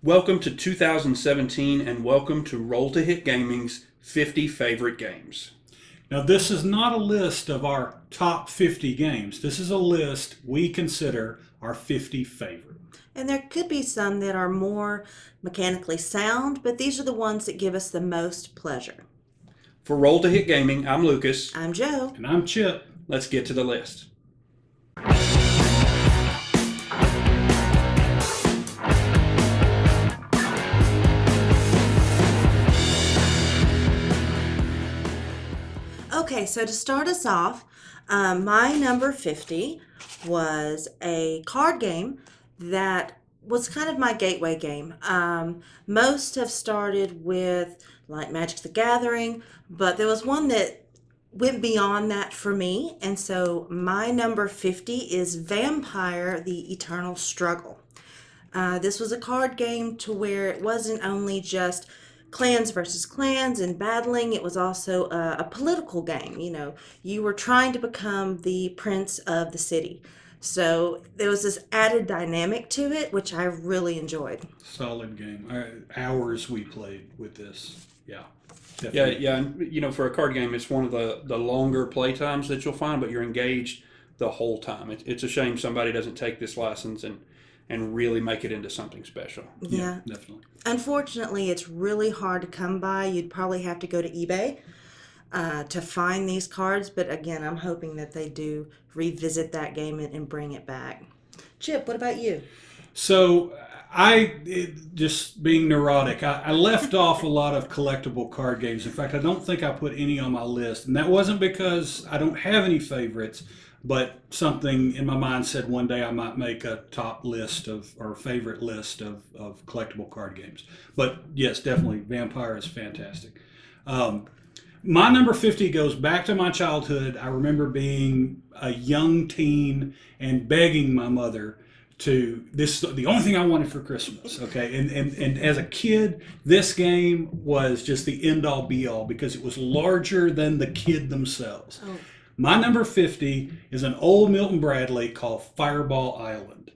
Welcome to 2017 and welcome to Roll to Hit Gaming's 50 favorite games. Now, this is not a list of our top 50 games. This is a list we consider our 50 favorite. And there could be some that are more mechanically sound, but these are the ones that give us the most pleasure. For Roll to Hit Gaming, I'm Lucas. I'm Joe. And I'm Chip. Let's get to the list. Okay, so to start us off, my number 50 was a card game that was kind of my gateway game. Most have started with like Magic the Gathering, but there was one that went beyond that for me. And so my number 50 is Vampire: The Eternal Struggle. This was a card game to where it wasn't only just clans versus clans and battling, it was also a political game. You know, you were trying to become the prince of the city. So there was this added dynamic to it, which I really enjoyed. Solid game. Hours we played with this. Yeah. Definitely. Yeah. And, for a card game, it's one of the longer play times that you'll find, but you're engaged the whole time. It's a shame somebody doesn't take this license and really make it into something special. Yeah, definitely. Unfortunately, it's really hard to come by. You'd probably have to go to eBay to find these cards. But again, I'm hoping that they do revisit that game and bring it back. Chip, what about you? So just being neurotic, I left off a lot of collectible card games. In fact, I don't think I put any on my list. And that wasn't because I don't have any favorites, but something in my mind said one day I might make a top list or favorite list of collectible card games. But yes, definitely, Vampire is fantastic. My number 50 goes back to my childhood. I remember being a young teen and begging my mother the only thing I wanted for Christmas, okay? And as a kid, this game was just the end-all be-all because it was larger than the kid themselves. Oh. My number 50 is an old Milton Bradley called Fireball Island.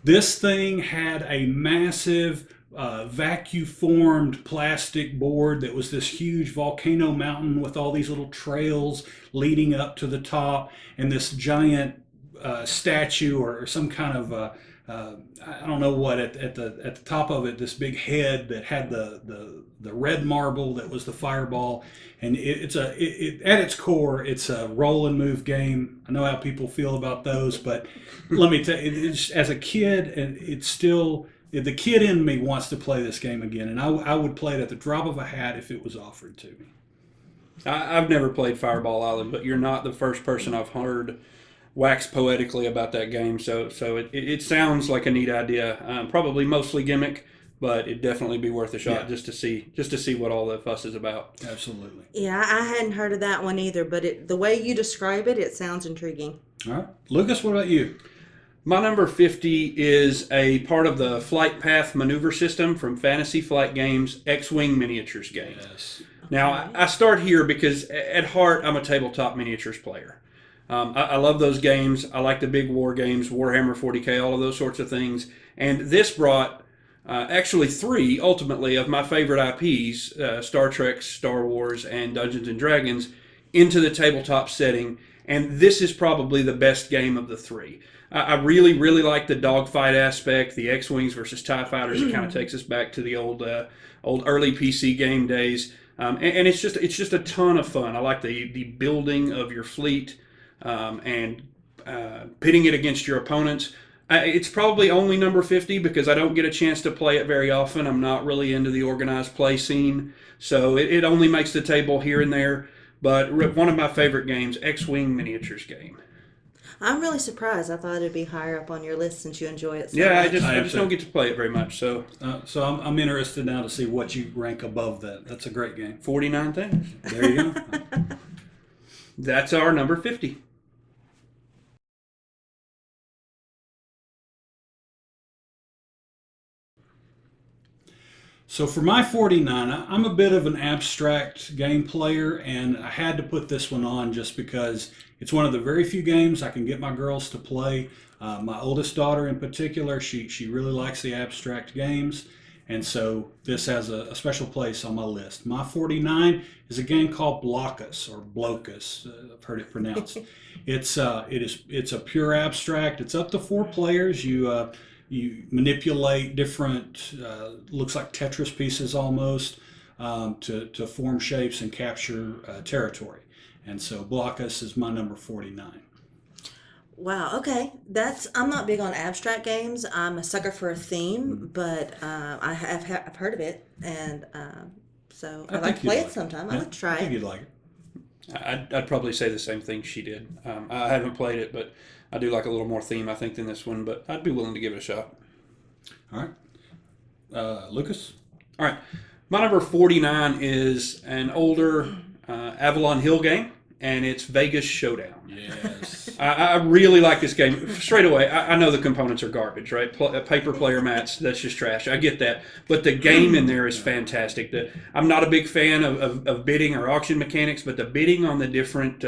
This thing had a massive vacuum-formed plastic board that was this huge volcano mountain with all these little trails leading up to the top, and this giant statue or some kind of I don't know what at the top of it, this big head that had the red marble that was the fireball, and at its core it's a roll and move game. I know how people feel about those, but let me tell you, as a kid, and it's still the kid in me wants to play this game again, and I would play it at the drop of a hat if it was offered to me. I've never played Fireball Island, but you're not the first person I've heard wax poetically about that game. So it sounds like a neat idea. Probably mostly gimmick, but it'd definitely be worth a shot just to see what all the fuss is about. Absolutely. Yeah, I hadn't heard of that one either, but the way you describe it, it sounds intriguing. All right. Lucas, what about you? My number 50 is a part of the Flight Path maneuver system from Fantasy Flight Games X-Wing Miniatures game. Yes. Now, I start here because at heart, I'm a tabletop miniatures player. I love those games. I like the big war games, Warhammer 40K, all of those sorts of things. And this brought actually three, ultimately, of my favorite IPs, Star Trek, Star Wars, and Dungeons & Dragons, into the tabletop setting. And this is probably the best game of the three. I really, really like the dogfight aspect, the X-Wings versus TIE Fighters. It kind of takes us back to the old early PC game days. And it's just a ton of fun. I like the building of your fleet and pitting it against your opponents. It's probably only number 50 because I don't get a chance to play it very often. I'm not really into the organized play scene, so it only makes the table here and there. But one of my favorite games, X-Wing Miniatures game. I'm really surprised. I thought it'd be higher up on your list since you enjoy it so Yeah, much. I just don't get to play it very much. So I'm interested now to see what you rank above that. That's a great game. 49 things. There you go. That's our number 50. So for my 49, I'm a bit of an abstract game player, and I had to put this one on just because it's one of the very few games I can get my girls to play. My oldest daughter in particular, she really likes the abstract games. And so this has a special place on my list. My 49 is a game called Blockus or Blocus. I've heard it pronounced. It's a pure abstract. It's up to 4 players. You manipulate different looks like Tetris pieces almost to form shapes and capture territory. And so Blockus is my number 49. Wow. Okay. I'm not big on abstract games. I'm a sucker for a theme, but I've heard of it, and so I'd like to play it sometime. I would try I think it. you'd like it. I'd probably say the same thing she did. I haven't played it, but I do like a little more theme, I think, than this one, but I'd be willing to give it a shot. All right. Lucas? All right. My number 49 is an older Avalon Hill game, and it's Vegas Showdown. Yes. I really like this game. Straight away, I know the components are garbage, right? Paper player mats, that's just trash. I get that. But the game in there is fantastic. I'm not a big fan of bidding or auction mechanics, but the bidding on the different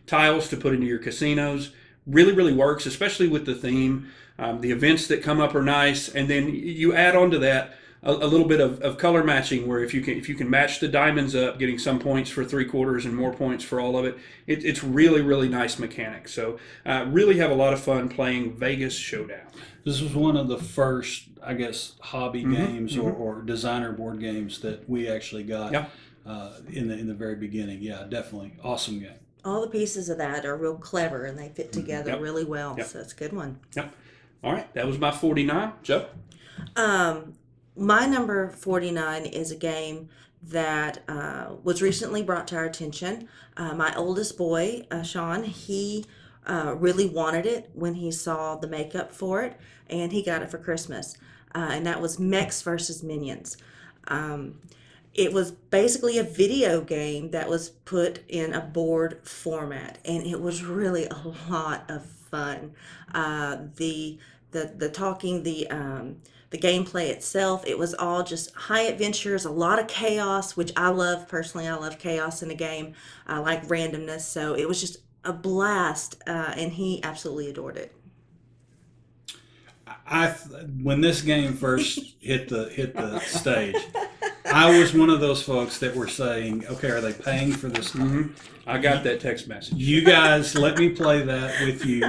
tiles to put into your casinos really, really works, especially with the theme. The events that come up are nice. And then you add on to that a little bit of color matching, where if you can match the diamonds up, getting some points for 3/4 and more points for all of it, it's really, really nice mechanics. So really have a lot of fun playing Vegas Showdown. This was one of the first, I guess, hobby games or designer board games that we actually got in the very beginning. Yeah, definitely. Awesome game. All the pieces of that are real clever, and they fit together really well. So it's a good one. Yep. All right, that was my 49. Joe? My number 49 is a game that was recently brought to our attention. My oldest boy, Sean, he really wanted it when he saw the makeup for it, and he got it for Christmas. And that was Mechs versus Minions. It was basically a video game that was put in a board format, and it was really a lot of fun. The talking, the gameplay itself, it was all just high adventures, a lot of chaos, which I love personally. I love chaos in a game. I like randomness, so it was just a blast, and he absolutely adored it. When this game first hit the stage, I was one of those folks that were saying, "Okay, are they paying for this?" I got that text message. You guys let me play that with you.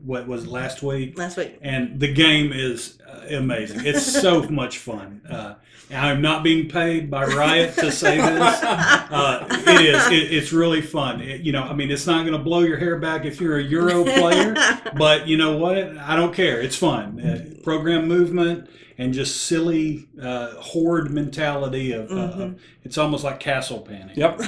What was it, last week? Last week. And the game is amazing. It's so much fun. I'm not being paid by Riot to say this. It is. It's really fun. It's not going to blow your hair back if you're a Euro player, but you know what? I don't care. It's fun. Program movement and just silly horde mentality of it's almost like castle panic. Yep.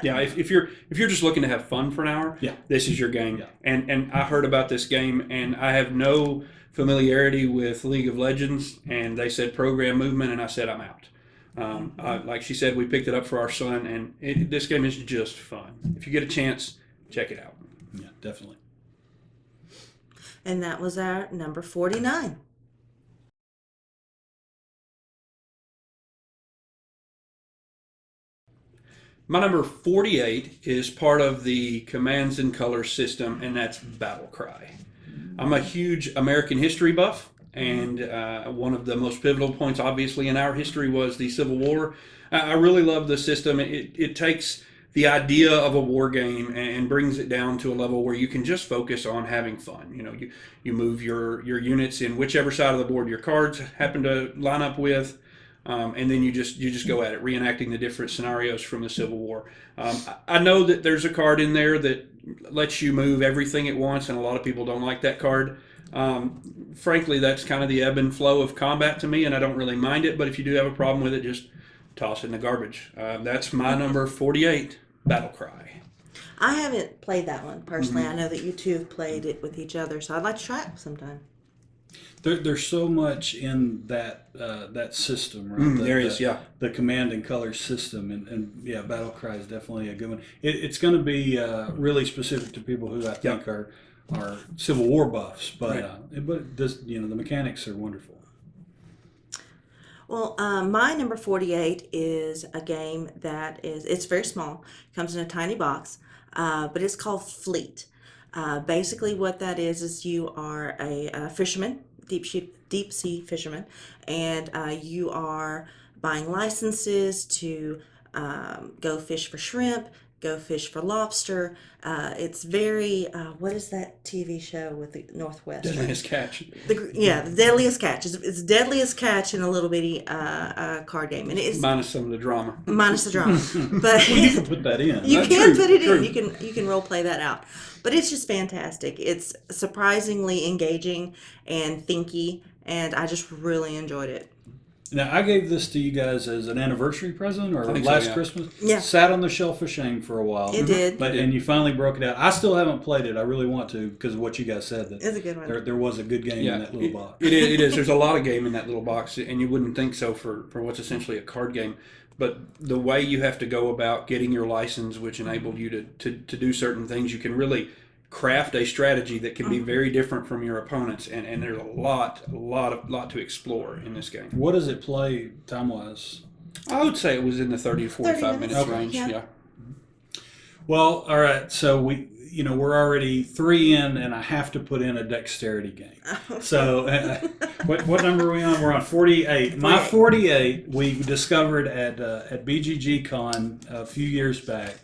Yeah, if you're just looking to have fun for an hour, this is your game. Yeah. And I heard about this game, and I have no familiarity with League of Legends, and they said program movement, and I said I'm out. Like she said, we picked it up for our son, and this game is just fun. If you get a chance, check it out. Yeah, definitely. And that was our number 49. My number 48 is part of the Commands and Colors system, and that's Battle Cry. I'm a huge American history buff, and one of the most pivotal points, obviously, in our history was the Civil War. I really love the system. It takes the idea of a war game and brings it down to a level where you can just focus on having fun. You move your units in whichever side of the board your cards happen to line up with. And then you just go at it, reenacting the different scenarios from the Civil War. I know that there's a card in there that lets you move everything at once, and a lot of people don't like that card. Frankly, that's kind of the ebb and flow of combat to me, and I don't really mind it. But if you do have a problem with it, just toss it in the garbage. That's my number 48, Battle Cry. I haven't played that one personally. I know that you two have played it with each other, so I'd like to try it sometime. There's so much in that system, right? There is, yeah. The Command and Color system, and yeah, Battle Cry is definitely a good one. It's going to be really specific to people who I think are Civil War buffs, but but it does, the mechanics are wonderful. Well, my number 48 is a game it's very small, comes in a tiny box, but it's called Fleet. Basically what that is you are a fisherman, deep sea fisherman, and you are buying licenses to go fish for shrimp, go fish for lobster. It's very what is that TV show with the Northwest? Deadliest Catch. The Deadliest Catch. It's Deadliest Catch in a little bitty card game, and it's Minus some of the drama. minus the drama. But Well, you can put that in. you That's can true, put it true. in. You can role play that out. But it's just fantastic. It's surprisingly engaging and thinky, and I just really enjoyed it. Now, I gave this to you guys as an anniversary present or I think so, last yeah. Christmas. Yeah. Sat on the shelf of shame for a while. It did. And you finally broke it out. I still haven't played it. I really want to because of what you guys said. That It's a good one. there was a good game in that little box. It is. There's a lot of game in that little box, and you wouldn't think so for what's essentially a card game. But the way you have to go about getting your license, which enabled you to do certain things, you can really craft a strategy that can be very different from your opponents, and there's a lot to explore in this game. What does it play time-wise? I would say it was in the 30 to 45 30 minutes minutes. range. Yeah. Yeah. Well, all right. So we're already 3 in, and I have to put in a dexterity game. So what number are we on? We're on 48. My 48 we discovered at BGG Con a few years back,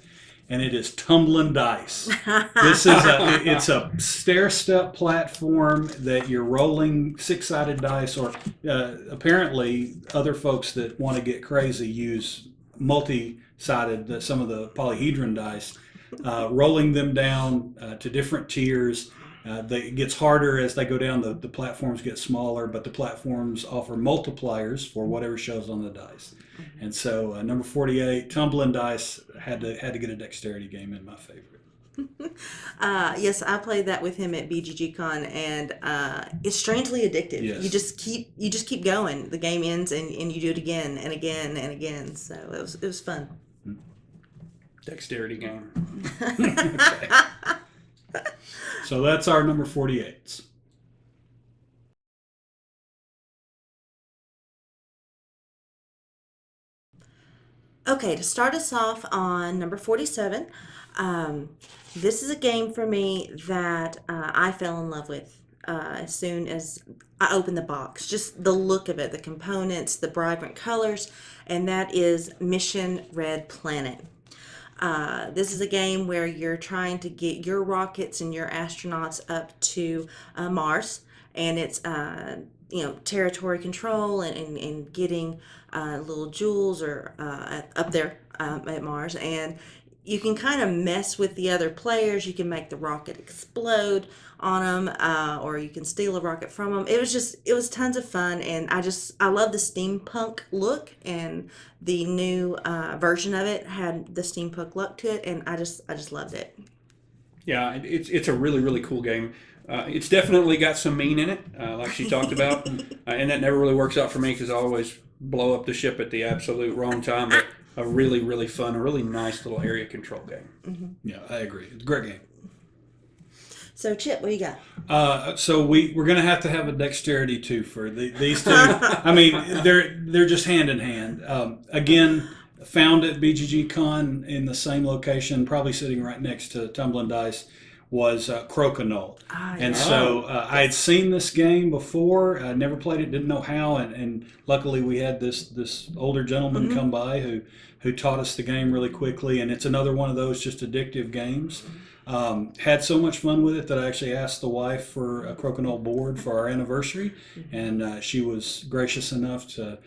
and it is tumbling dice. This is it's a stair-step platform that you're rolling 6-sided dice, or apparently other folks that want to get crazy use multi-sided, some of the polyhedron dice, rolling them down to different tiers. It gets harder as they go down. The platforms get smaller, but the platforms offer multipliers for whatever shows on the dice. And so number 48, tumbling dice, had to get a dexterity game in my favorite. Yes, I played that with him at BGG Con, and it's strangely addictive. Yes. You just keep going. The game ends, and you do it again and again and again. So it was fun. Dexterity game. Okay. So that's our number 48s. Okay, to start us off on number 47, this is a game for me that I fell in love with as soon as I opened the box. Just the look of it, the components, the vibrant colors, and that is Mission Red Planet. This is a game where you're trying to get your rockets and your astronauts up to Mars, and it's territory control and getting little jewels or up there at Mars, and you can kind of mess with the other players. You can make the rocket explode on them, or you can steal a rocket from them. It was tons of fun, and I love the steampunk look, and the new version of it had the steampunk look to it, and I just loved it. Yeah, it's a really, really cool game. It's definitely got some mean in it, like she talked about, and that never really works out for me because I always blow up the ship at the absolute wrong time. But a really, really fun, a really nice little area control game. Mm-hmm. Yeah, I agree. It's a great game. So Chip, what do you got? So we're going to have a dexterity too for these two. I mean, they're just hand in hand. Again, found at BGG Con in the same location, probably sitting right next to Tumbling Dice, was Crokinole. And so I had seen this game before. I never played it, didn't know how, and luckily we had this older gentleman come by who taught us the game really quickly. And it's another one of those just addictive games. Had so much fun with it that I actually asked the wife for a Crokinole board for our anniversary, and she was gracious enough to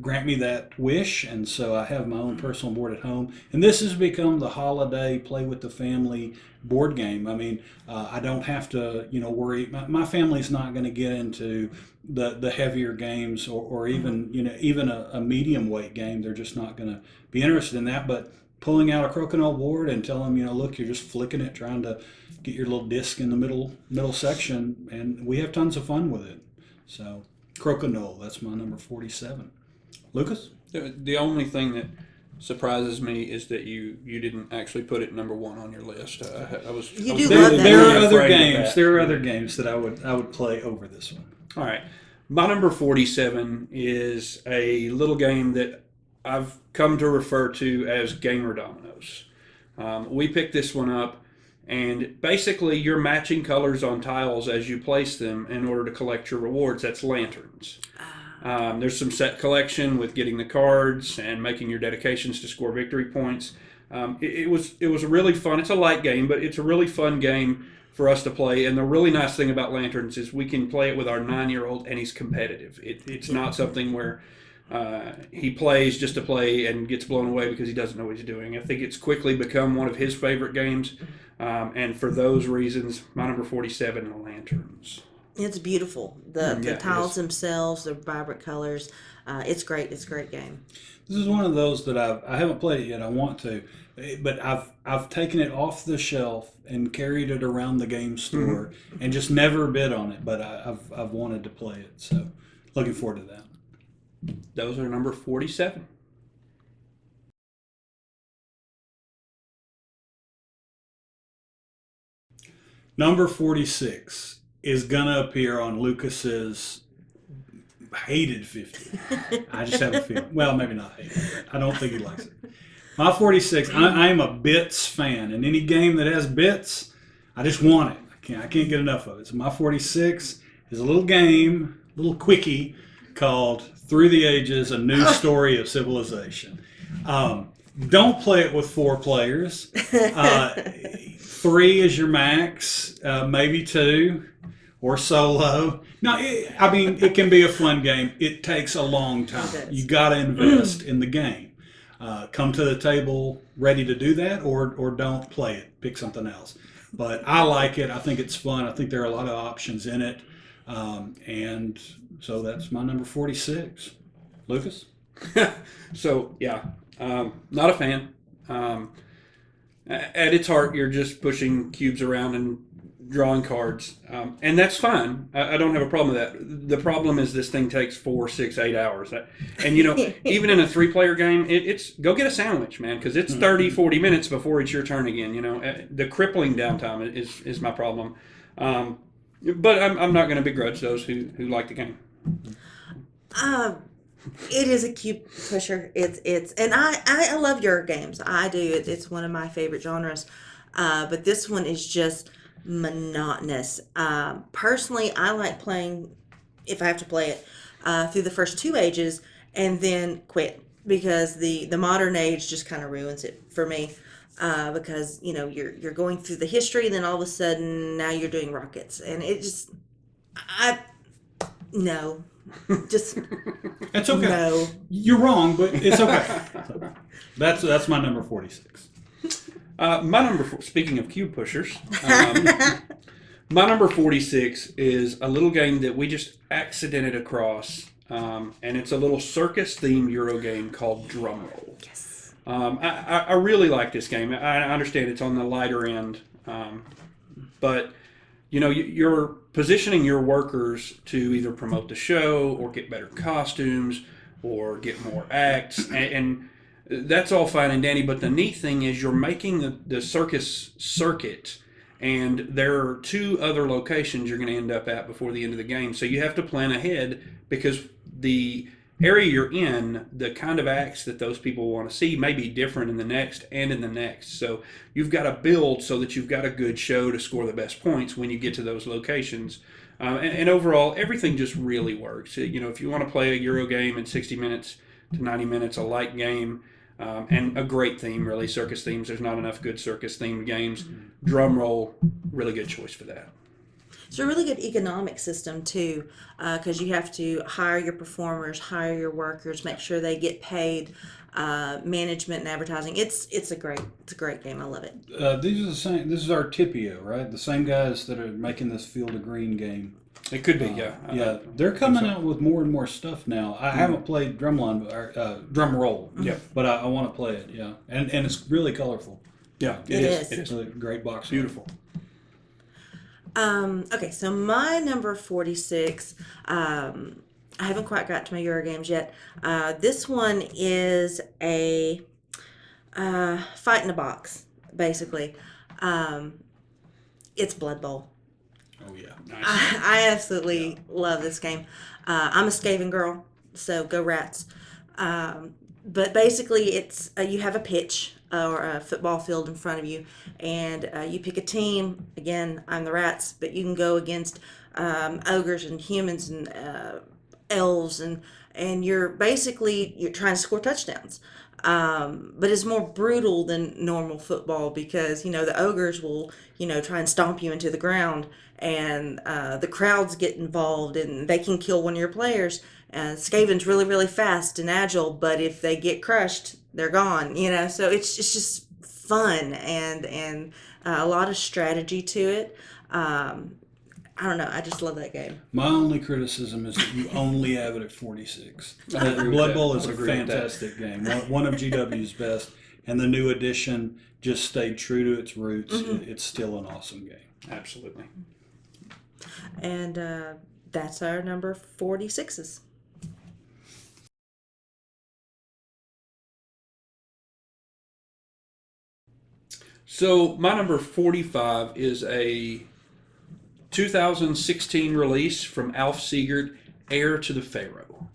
grant me that wish, and so I have my own personal board at home. And this has become the holiday play with the family board game. I mean, I don't have to worry. My family's not going to get into the heavier games or even even a medium weight game. They're just not going to be interested in that. But pulling out a Crokinole board and telling them, look, you're just flicking it, trying to get your little disc in the middle section, and we have tons of fun with it. So Crokinole, that's my number 47. Lucas? The only thing that surprises me is that you didn't actually put it number 1 on your list. I was love that. There are other afraid of games. that. There are other games that I would play over this one. All right. My number 47 is a little game that I've come to refer to as Gamer Dominoes. We picked this one up, And basically, you're matching colors on tiles as you place them in order to collect your rewards. That's lanterns. There's some set collection with getting the cards and making your dedications to score victory points. It was really fun. It's a light game, but it's a really fun game for us to play. And the really nice thing about Lanterns is we can play it with our 9-year-old, and he's competitive. It's not something where he plays just to play and gets blown away because he doesn't know what he's doing. I think it's quickly become one of his favorite games. And for those reasons, my number 47, the Lanterns. It's beautiful. The tiles themselves, the vibrant colors. It's great. It's a great game. This is one of those that I haven't played it yet. I want to, but I've taken it off the shelf and carried it around the game store and just never bid on it. But I've wanted to play it, so looking forward to that. Those are number 47. Number 46 is gonna appear on Lucas's hated 50. I just have a feeling. Well, maybe not hated. But I don't think he likes it. My 46. I am a bits fan, and any game that has bits, I just want it. I can't get enough of it. So my 46 is a little game, a little quickie called Through the Ages: A New Story of Civilization. Don't play it with 4 players. 3 is your max, maybe 2, or solo. No, it can be a fun game. It takes a long time. You got to invest in the game. Come to the table ready to do that, or don't play it. Pick something else. But I like it. I think it's fun. I think there are a lot of options in it. And so that's my number 46. Lucas? So, yeah, not a fan. At its heart, you're just pushing cubes around and drawing cards. And that's fine. I don't have a problem with that. The problem is this thing takes 4, 6, 8 hours. And, even in a 3-player game, it's go get a sandwich, man, because it's 30, 40 minutes before it's your turn again. The crippling downtime is my problem. But I'm not going to begrudge those who like the game. It is a cube pusher. It's and I love your games. I do. It's one of my favorite genres. But this one is just monotonous. Personally, I like playing, if I have to play it, through the first 2 ages and then quit, because the modern age just kind of ruins it for me. Because you're going through the history, and then all of a sudden now you're doing rockets, and it just no. Just That's okay. No. You're wrong, but it's okay. That's my number 46. My number speaking of cube pushers, my number 46 is a little game that we just accidented across, and it's a little circus-themed Euro game called Drumroll. Yes. I really like this game. I understand it's on the lighter end, but you're positioning your workers to either promote the show or get better costumes or get more acts, and that's all fine and dandy. But the neat thing is you're making the circus circuit, and there are 2 other locations you're going to end up at before the end of the game. So you have to plan ahead, because the area you're in, the kind of acts that those people want to see may be different in the next and in the next. So you've got to build so that you've got a good show to score the best points when you get to those locations. And overall, everything just really works. If you want to play a Euro game in 60 minutes to 90 minutes, a light game, and a great theme, really, circus themes. There's not enough good circus-themed games. Drumroll, really good choice for that. It's a really good economic system too, because you have to hire your performers, hire your workers, make sure they get paid, management and advertising. It's a great game. I love it. These are the same. This is Artipio, right? The same guys that are making this Field of Green game. It could be, yeah. Yeah, they're coming out with more and more stuff now. I haven't played Drumroll. Yeah, but I want to play it. Yeah, and it's really colorful. Yeah, it is. It's a great box. Beautiful. Okay, so my number 46, I haven't quite got to my Euro games yet. This one is a fight in a box, basically. It's Blood Bowl. Oh, yeah. Nice. I absolutely love this game. I'm a Skaven girl, so go Rats. But basically, it's you have a pitch, or a football field in front of you, and you pick a team. Again, I'm the rats, but you can go against ogres and humans and elves, and you're trying to score touchdowns. But it's more brutal than normal football because the ogres will try and stomp you into the ground, and the crowds get involved and they can kill one of your players. Skaven's really, really fast and agile, but if they get crushed, they're gone. So it's just fun and a lot of strategy to it. I don't know. I just love that game. My only criticism is that you only have it at 46. Blood Bowl is a fantastic game. One of GW's best, and the new edition just stayed true to its roots. It's still an awesome game. Absolutely. And that's our number 46s. So my number 45 is a 2016 release from Alf Siegert, Heir to the Pharaoh.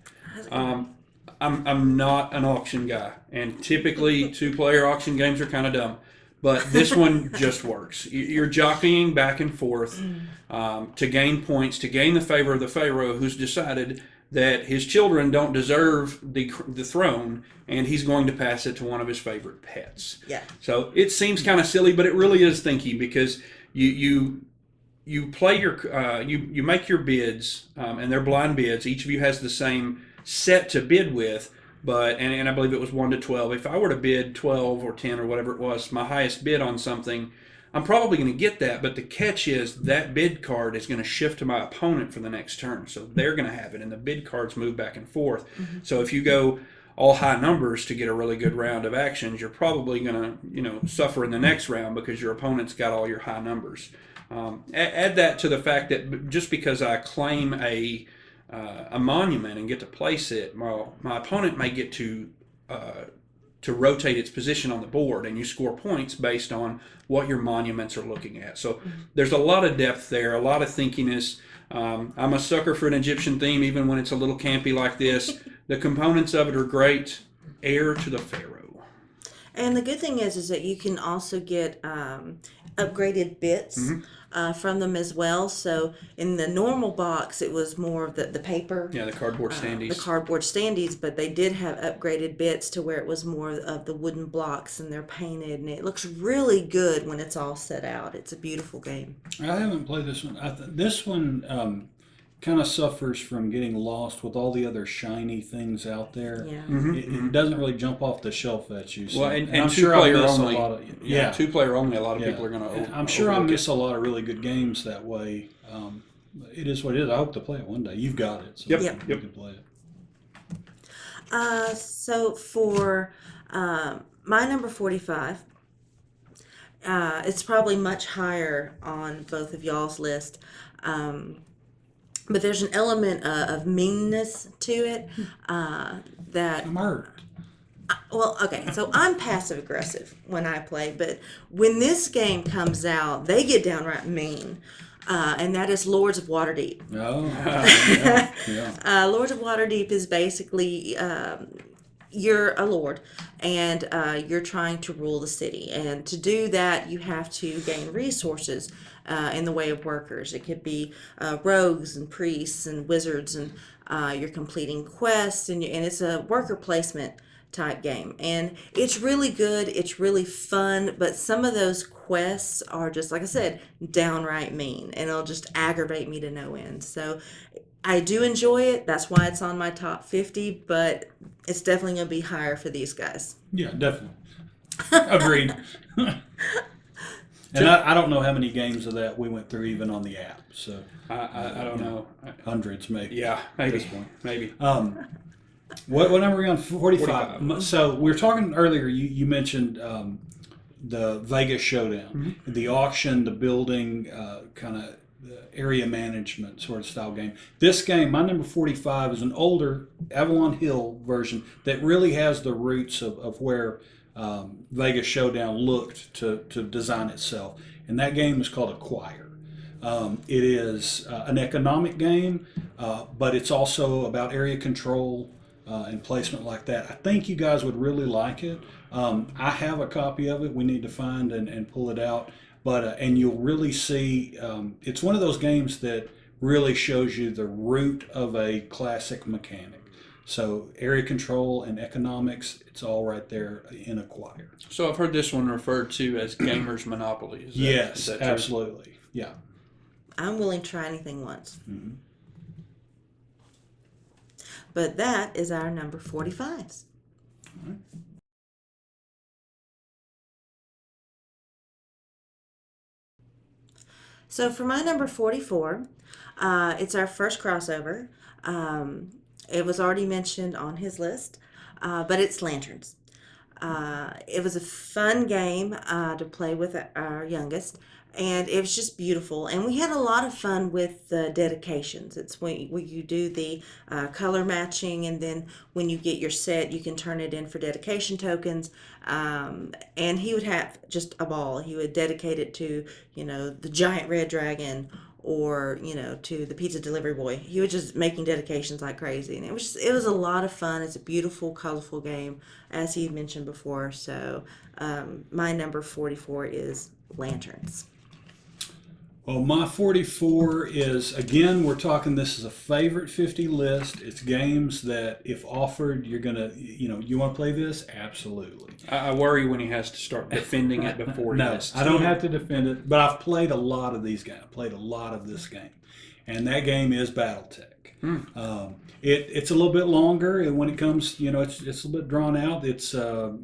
I'm not an auction guy, and typically 2-player auction games are kind of dumb, but this one just works. You're jockeying back and forth to gain points, to gain the favor of the Pharaoh, who's decided that his children don't deserve the throne, and he's going to pass it to one of his favorite pets. Yeah. So it seems kind of silly, but it really is thinky because you play you make your bids, and they're blind bids. Each of you has the same set to bid with, but and I believe it was 1 to 12. If I were to bid 12 or 10 or whatever it was, my highest bid on something, I'm probably going to get that. But the catch is that bid card is going to shift to my opponent for the next turn, so they're going to have it, and the bid cards move back and forth. So if you go all high numbers to get a really good round of actions, you're probably going to suffer in the next round because your opponent's got all your high numbers. Add that to the fact that just because I claim a monument and get to place it, my opponent may get to rotate its position on the board, and you score points based on what your monuments are looking at. So there's a lot of depth there, a lot of thinkiness. I'm a sucker for an Egyptian theme, even when it's a little campy like this. The components of it are great. Heir to the Pharaoh. And the good thing is that you can also get upgraded bits from them as well. So in the normal box, it was more of the paper. Yeah, the cardboard standees. The cardboard standees, but they did have upgraded bits to where it was more of the wooden blocks, and they're painted, and it looks really good when it's all set out. It's a beautiful game. I haven't played this one. This one kind of suffers from getting lost with all the other shiny things out there. Yeah. It doesn't really jump off the shelf at you. So, Well, and I'm sure I miss only. a lot of Yeah, 2-player only. A lot of people are going to. I'm sure I miss a lot of really good games that way. It is what it is. I hope to play it one day. You've got it, so Yep. you can play it. So for my number 45, it's probably much higher on both of y'all's list. But there's an element of meanness to it that... I'm hurt. Well, okay, so I'm passive aggressive when I play, but when this game comes out, they get downright mean. And that is Lords of Waterdeep. Oh, yeah. Lords of Waterdeep is basically you're a lord, and you're trying to rule the city. And to do that, you have to gain resources in the way of workers. It could be rogues and priests and wizards, and you're completing quests, and it's a worker placement type game. And it's really good. It's really fun, but some of those quests are just, like I said, downright mean, and it'll just aggravate me to no end. So I do enjoy it. That's why it's on my top 50, but it's definitely going to be higher for these guys. Yeah, definitely. Agreed. And I don't know how many games of that we went through even on the app. So I don't know. Hundreds, maybe. Yeah, maybe. Maybe. What number are we on? 45. So we were talking earlier, you mentioned the Vegas Showdown, the auction, the building, kind of area management sort of style game. This game, my number 45, is an older Avalon Hill version that really has the roots of where Vegas Showdown looked to design itself. And that game is called Acquire. It is an economic game, but it's also about area control. and placement like that. I think you guys would really like it. I have a copy of it. We need to find and pull it out. But and you'll really see, it's one of those games that really shows you the root of a classic mechanic. So area control and economics, it's all right there in Acquire. So I've heard this one referred to as Gamer's Monopoly. Yes, is that true? absolutely. Yeah. I'm willing to try anything once. Mm-hmm. But that is our number 45s. All right. So for my number 44, it's our first crossover. It was already mentioned on his list, but it's Lanterns. It was a fun game to play with our youngest, and it was just beautiful. And we had a lot of fun with the dedications. It's when you do the color matching, and then when you get your set, you can turn it in for dedication tokens. And he would have just a ball. He would dedicate it to, the giant red dragon, or to the pizza delivery boy. He was just making dedications like crazy, and it was a lot of fun. It's a beautiful, colorful game, as he mentioned before. So my number 44 is Lanterns. Well, my 44 is, again, we're talking, this is a favorite 50 list. It's games that if offered, you're going to, you want to play this? Absolutely. I worry when he has to start defending it before he No, has to. I don't have to defend it, but I've played a lot of these games. I've played a lot of this game. And that game is Battletech. It's a little bit longer, and when it comes, it's a little bit drawn out. There's a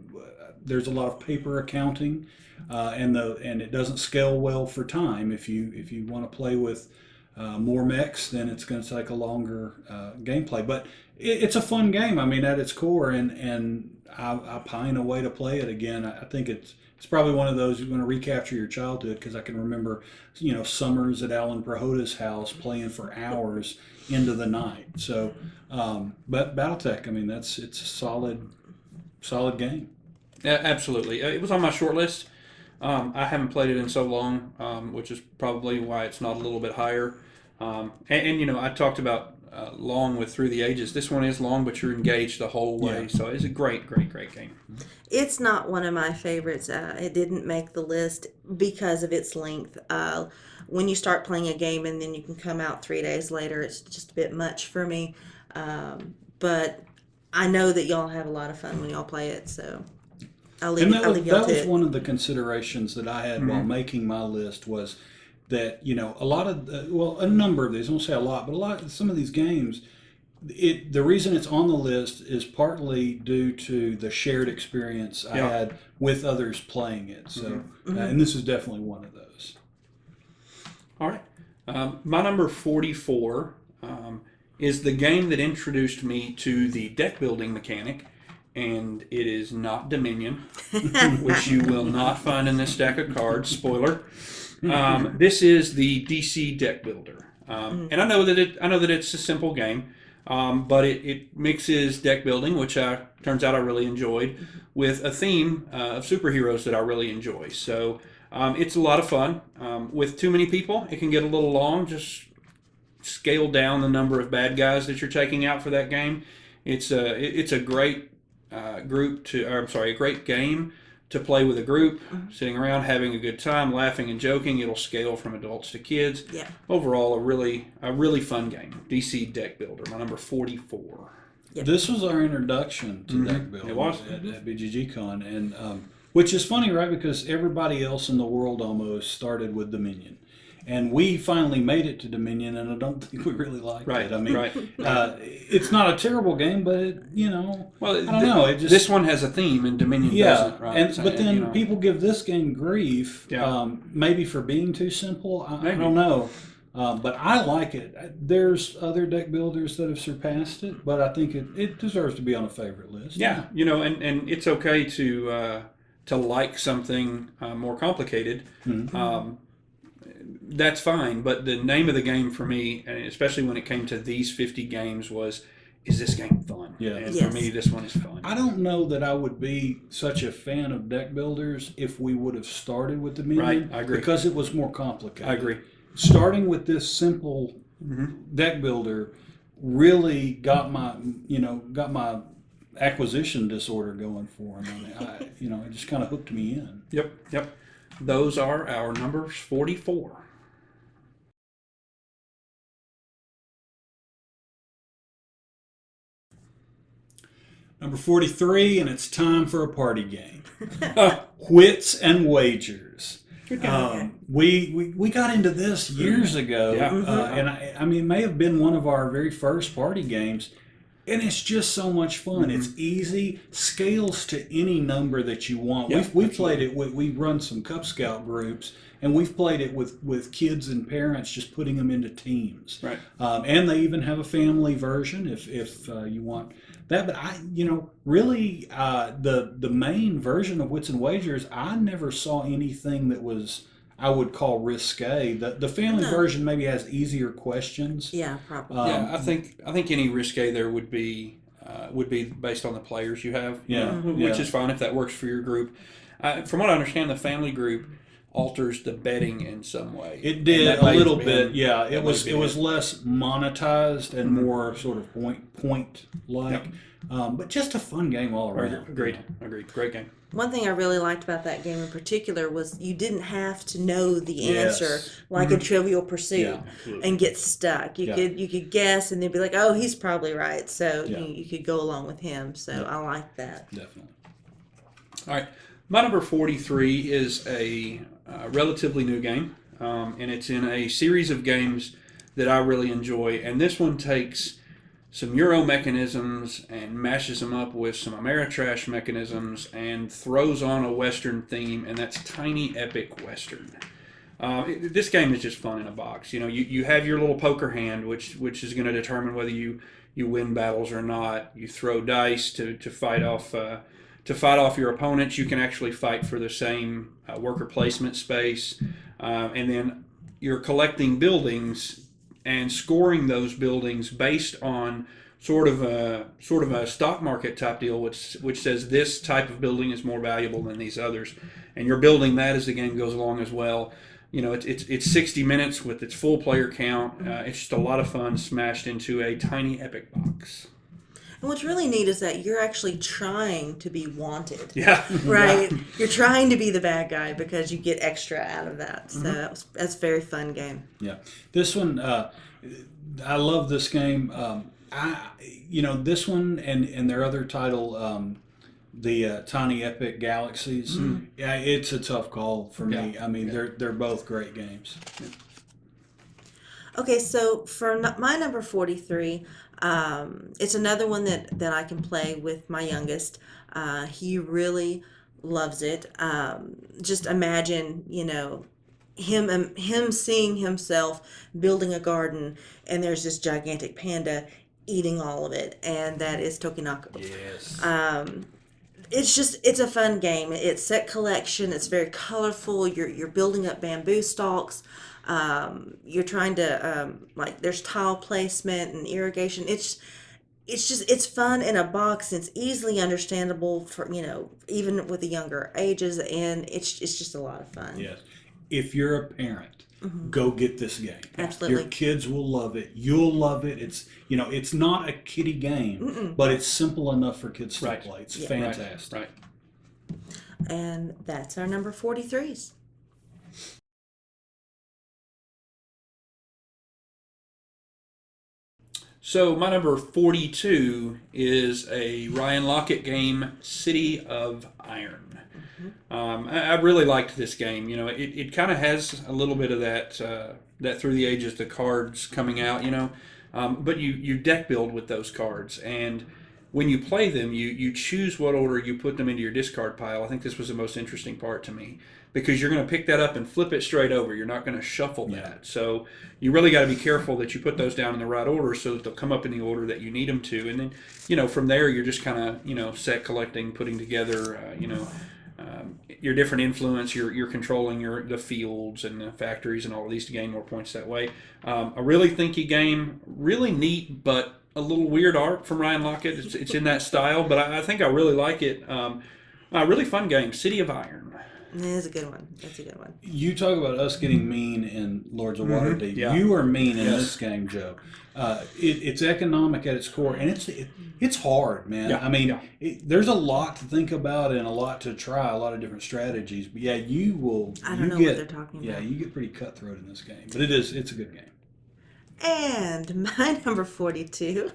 lot of paper accounting. And it doesn't scale well for time. If you want to play with more mechs, then it's going to take a longer gameplay. But it's a fun game. I mean, at its core, and I pine away to play it again. I think it's probably one of those you're going to recapture your childhood, because I can remember summers at Alan Prahota's house playing for hours into the night. So, but BattleTech, I mean, it's a solid game. Yeah, absolutely. It was on my short list. I haven't played it in so long, which is probably why it's not a little bit higher. And I talked about long with Through the Ages. This one is long, but you're engaged the whole way. Yeah. So it's a great, great, great game. It's not one of my favorites. It didn't make the list because of its length. When you start playing a game and then you can come out 3 days later, it's just a bit much for me. But I know that y'all have a lot of fun when y'all play it, so I'll leave y'all to it. That was one of the considerations that I had while making my list, was that a lot of a number of these, I won't say a lot, but some of these games, the reason it's on the list is partly due to the shared experience I had with others playing it. So and this is definitely one of those. All right. My number 44 is the game that introduced me to the deck building mechanic, and it is not Dominion, which you will not find in this stack of cards. Spoiler. This is the DC deck builder, and I know that it's a simple game, but it mixes deck building, which turns out I really enjoyed, with a theme of superheroes that I really enjoy. So it's a lot of fun. With too many people, it can get a little long. Just scale down the number of bad guys that you're taking out for that game. It's a great a great game to play with a group, sitting around having a good time, laughing and joking. It'll scale from adults to kids. Yeah. Overall, a really fun game. DC Deck Builder, my number 44. Yep. This was our introduction to deck building. It was. At BGG-Con, and which is funny, right? Because everybody else in the world almost started with Dominion. And we finally made it to Dominion, and I don't think we really liked it. I mean, it's not a terrible game, but I don't know. This one has a theme, and Dominion doesn't. Right? But then people give this game grief, maybe for being too simple. I don't know, but I like it. There's other deck builders that have surpassed it, but I think it deserves to be on a favorite list. Yeah, and it's okay to like something more complicated. Mm-hmm. That's fine, but the name of the game for me, and especially when it came to these 50 games, is this game fun? Yeah. And for me, this one is fun. I don't know that I would be such a fan of deck builders if we would have started with Dominion. Right, I agree. Because it was more complicated. I agree. Starting with this simple deck builder really got my acquisition disorder going for them. I mean, it just kind of hooked me in. Yep. Those are our numbers 44. Number 43, and it's time for a party game. Wits and Wagers. We got into this years ago, and I mean, it may have been one of our very first party games, and it's just so much fun. It's easy, scales to any number that you want. We've played it. We've run some Cub Scout groups, and we've played it with kids and parents, just putting them into teams. Right. And they even have a family version if you want that. But really, the main version of Wits and Wagers, I never saw anything that was, I would call, risque. The family version maybe has easier questions. Yeah, probably. I think any risque there would be based on the players you have. Which is fine if that works for your group. From what I understand, the family group alters the betting in some way. It did a little bit. Yeah, it was less monetized and more sort of point like. But just a fun game all around. Agreed. Great game. One thing I really liked about that game in particular was you didn't have to know the answer like a Trivial Pursuit and get stuck. You could guess and they'd be like, oh, he's probably right. So you could go along with him. So I like that. Definitely. All right. My number 43 is a relatively new game, and it's in a series of games that I really enjoy. And this one takes some Euro mechanisms and mashes them up with some Ameritrash mechanisms and throws on a Western theme, and that's Tiny Epic Western. This game is just fun in a box. You have your little poker hand, which is going to determine whether you win battles or not. You throw dice to fight off your opponents. You can actually fight for the same worker placement space, and then you're collecting buildings and scoring those buildings based on sort of a stock market type deal, which says this type of building is more valuable than these others, and you're building that as the game goes along as well. It's 60 minutes with its full player count. It's just a lot of fun smashed into a tiny epic box. And what's really neat is that you're actually trying to be wanted. Yeah. Right? Yeah. You're trying to be the bad guy because you get extra out of that. So that's a very fun game. Yeah. This one, I love this game. This one and their other title, the Tiny Epic Galaxies. Yeah, it's a tough call for me. I mean, they're both great games. Yeah. Okay, so for my number 43, it's another one that I can play with my youngest. He really loves it. Just imagine, him seeing himself building a garden, and there's this gigantic panda eating all of it, and that is Takenoko. Yes. It's a fun game. It's set collection. It's very colorful. You're building up bamboo stalks. You're trying to there's tile placement and irrigation. It's fun in a box. It's easily understandable for even with the younger ages, and it's just a lot of fun. Yes, if you're a parent, go get this game. Absolutely, your kids will love it. You'll love it. It's not a kiddie game, but it's simple enough for kids to play. It's fantastic. Right. And that's our number 43s. So my number 42 is a Ryan Lockett game, City of Iron. I really liked this game. It kind of has a little bit of that through the ages, the cards coming out, but you deck build with those cards, and when you play them, you choose what order you put them into your discard pile. I think this was the most interesting part to me, because you're going to pick that up and flip it straight over. You're not going to shuffle that. So you really got to be careful that you put those down in the right order so that they'll come up in the order that you need them to. And then, from there, you're just kind of, set collecting, putting together, your different influence. You're controlling the fields and the factories and all of these to gain more points that way. A really thinky game, really neat, but a little weird art from Ryan Lockett. It's in that style, but I think I really like it. A really fun game, City of Iron. It is a good one. It's a good one. You talk about us getting mean in Lords of Waterdeep. Yeah. You are mean in this game, Joe. It's economic at its core, and it's hard, man. Yeah. I mean, Yeah. there's a lot to think about and a lot to try, a lot of different strategies. But yeah, you will. I don't know what they're talking Yeah, about. you get pretty cutthroat in this game, but it's a good game. And my number 42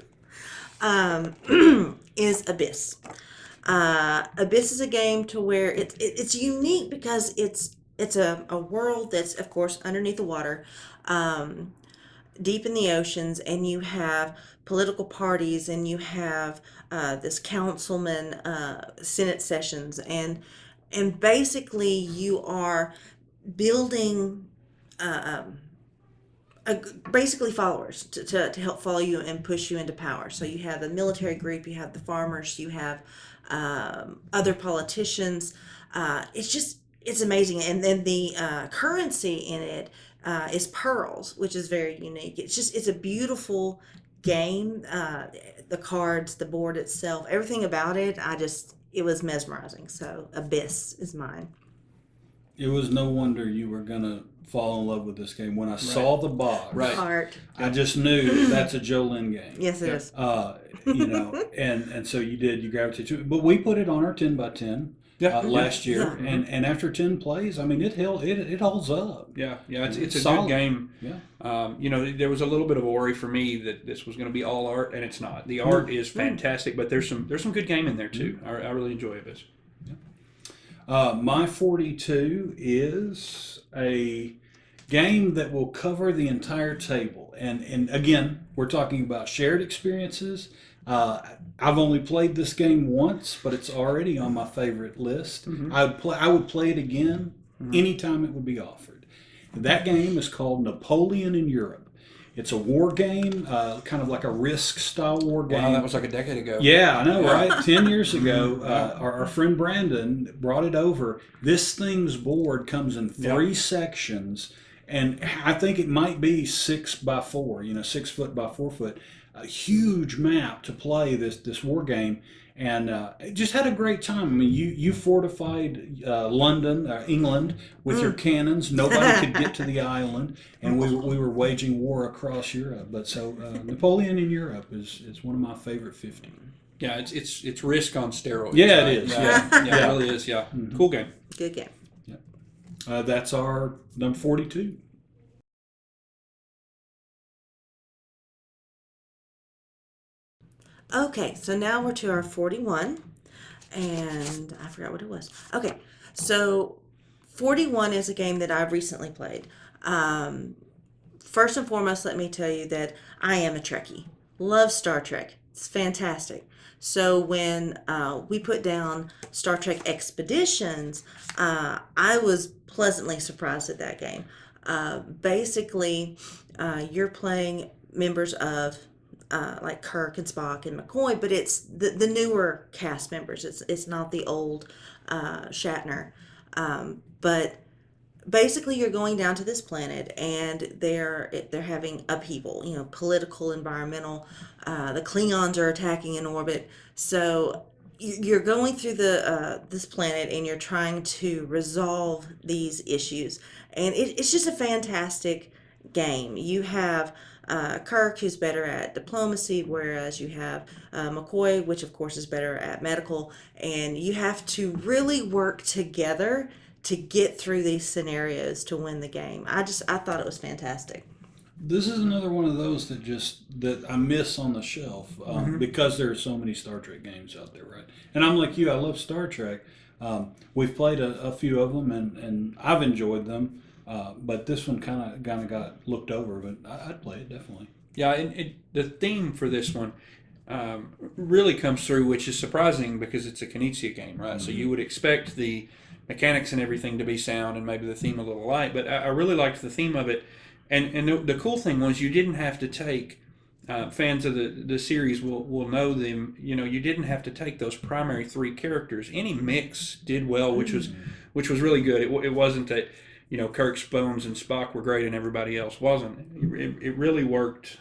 is Abyss. Abyss is a game to where it's unique because it's a world that's, of course, underneath the water, deep in the oceans, and you have political parties, and you have this councilman Senate sessions, and basically you are building basically followers to help follow you and push you into power. So you have the military group, you have the farmers, you have other politicians. It's amazing. And then the currency in it is pearls, which is very unique. It's a beautiful game. The cards, the board itself, everything about it, it was mesmerizing. So Abyss is mine. It was no wonder you were gonna fall in love with this game when I saw the box. Right. Art. I just knew that's a Joe Lin game. Yes, it is. And so you gravitated to it. But we put it on our 10 by 10 last year, Yeah. and after 10 plays, I mean, it holds up. Yeah, it's a solid. good game. Yeah. There was a little bit of a worry for me that this was going to be all art, and it's not. The art is fantastic, but there's some good game in there too. I really enjoy it. My 42 is a game that will cover the entire table. And again, we're talking about shared experiences. I've only played this game once, but it's already on my favorite list. I would play it again anytime it would be offered. That game is called Napoleon in Europe. It's a war game, kind of like a Risk style war game. Wow, that was like a decade ago. Yeah, I know, right? 10 years ago, our friend Brandon brought it over. This thing's board comes in three sections, and I think it might be 6 by 4, 6 foot by 4 foot. A huge map to play this war game, and just had a great time. I mean, you fortified London, England, with your cannons. Nobody could get to the island, and we were waging war across Europe. But so Napoleon in Europe is one of my favorite 50. Yeah, it's Risk on steroids. Yeah, right? it is. Yeah, it really is. Yeah, cool game. Good game. That's our number 42. Okay, so now we're to our 41, and I forgot what it was. Okay, so 41 is a game that I've recently played. First and foremost, let me tell you that I am a Trekkie. Love Star Trek. It's fantastic. So when we put down Star Trek Expeditions, I was pleasantly surprised at that game. Basically, you're playing members of like Kirk and Spock and McCoy, but it's the newer cast members. It's not the old Shatner. But basically, you're going down to this planet, and they're having upheaval. Political, environmental. The Klingons are attacking in orbit. So you're going through this planet, and you're trying to resolve these issues. And it's just a fantastic game. You have Kirk, who's better at diplomacy, whereas you have McCoy, which of course is better at medical, and you have to really work together to get through these scenarios to win the game. I thought it was fantastic. This is another one of those that I miss on the shelf because there are so many Star Trek games out there, right? And I'm like you, I love Star Trek. We've played a few of them, and I've enjoyed them. But this one kind of got looked over, but I'd play it definitely. Yeah, and the theme for this one really comes through, which is surprising because it's a Knizia game, right? So you would expect the mechanics and everything to be sound and maybe the theme a little light, but I really liked the theme of it. And the cool thing was you didn't have to take, fans of the series will know them, you didn't have to take those primary three characters. Any mix did well, which was really good. It wasn't that, Kirk, Bones, and Spock were great and everybody else wasn't. It really worked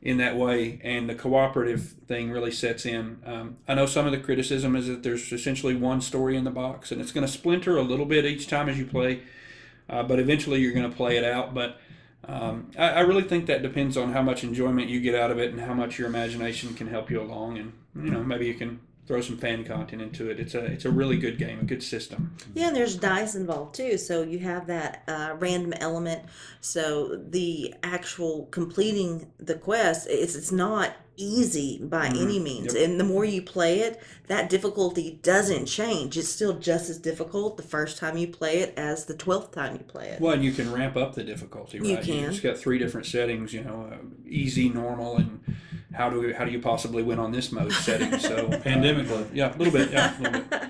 in that way, and the cooperative thing really sets in. I know some of the criticism is that there's essentially one story in the box, and it's going to splinter a little bit each time as you play, but eventually you're going to play it out. But I really think that depends on how much enjoyment you get out of it and how much your imagination can help you along, and maybe you can throw some fan content into it. It's a really good game, a good system. Yeah, and there's dice involved too, so you have that random element. So the actual completing the quest, it's not easy by any means. Yep. And the more you play it, that difficulty doesn't change. It's still just as difficult the first time you play it as the 12th time you play it. Well, and you can ramp up the difficulty, right? You can. It's got 3 different settings, easy, normal, and how do you possibly win on this mode setting? So Pandemic mode. yeah, a little bit. Yeah, a little bit.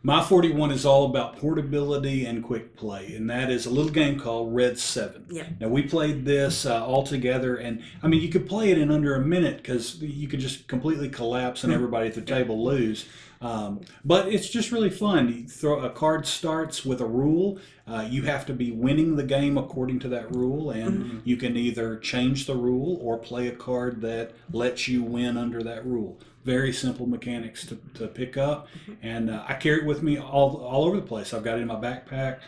My 41 is all about portability and quick play, and that is a little game called Red 7. Yeah. Now, we played this all together, and I mean, you could play it in under a minute because you could just completely collapse and everybody at the table lose. But it's just really fun. A card starts with a rule. You have to be winning the game according to that rule, and you can either change the rule or play a card that lets you win under that rule. Very simple mechanics to pick up, and I carry it with me all over the place. I've got it in my backpack.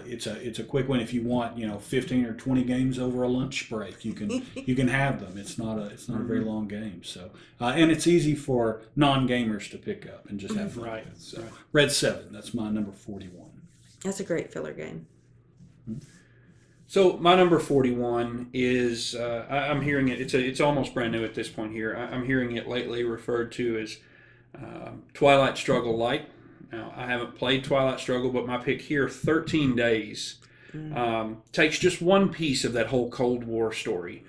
It's a quick one if you want 15 or 20 games over a lunch break. You can have them. It's not a very long game. So and it's easy for non-gamers to pick up and just have fun. Right. With. So Right. Red 7. That's my number 41. That's a great filler game. So my number 41 is I'm hearing it. It's almost brand new at this point here. I'm hearing it lately referred to as Twilight Struggle Light. Now I haven't played Twilight Struggle, but my pick here, 13 Days, takes just one piece of that whole Cold War story,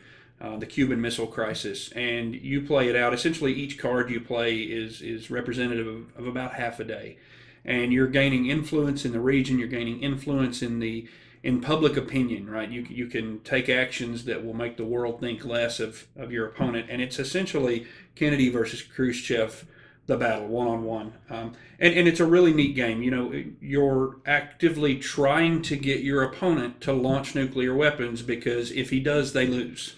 the Cuban Missile Crisis, and you play it out. Essentially, each card you play is representative of about half a day, and you're gaining influence in the region. You're gaining influence in public opinion, right? You can take actions that will make the world think less of your opponent, and it's essentially Kennedy versus Khrushchev, the battle, one-on-one. And it's a really neat game. You're actively trying to get your opponent to launch nuclear weapons, because if he does, they lose.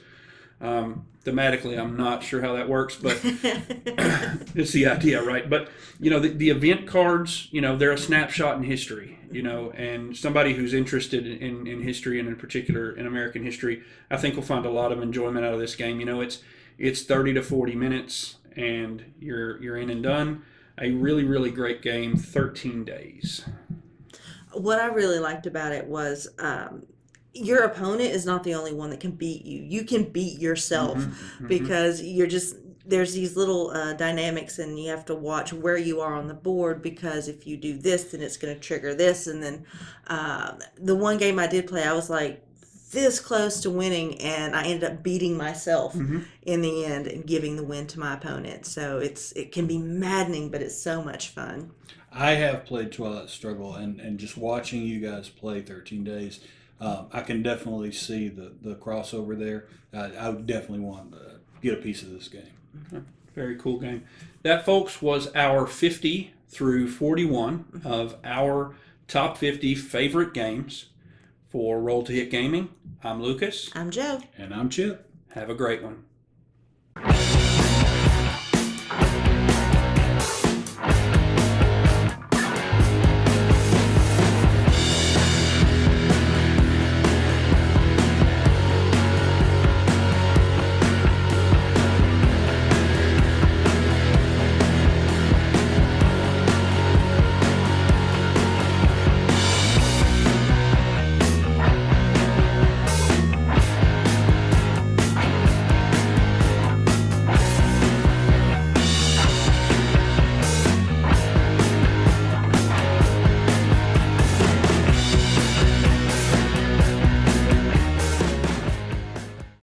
Thematically, I'm not sure how that works, but it's the idea, right? But, the event cards, they're a snapshot in history, and somebody who's interested in history, and in particular in American history, I think will find a lot of enjoyment out of this game. It's 30 to 40 minutes, and you're in and done. A really, really great game, 13 Days. What I really liked about it was your opponent is not the only one that can beat you. You can beat yourself because there's these little dynamics, and you have to watch where you are on the board, because if you do this, then it's going to trigger this. And then the one game I did play, I was like this close to winning, and I ended up beating myself in the end and giving the win to my opponent. So it can be maddening, but it's so much fun. I have played Twilight Struggle, and just watching you guys play 13 Days, I can definitely see the crossover there. I would definitely want to get a piece of this game. Very cool game. That, folks, was our 50 through 41 of our top 50 favorite games for Roll to Hit Gaming. I'm Lucas. I'm Joe. And I'm Chip. Have a great one.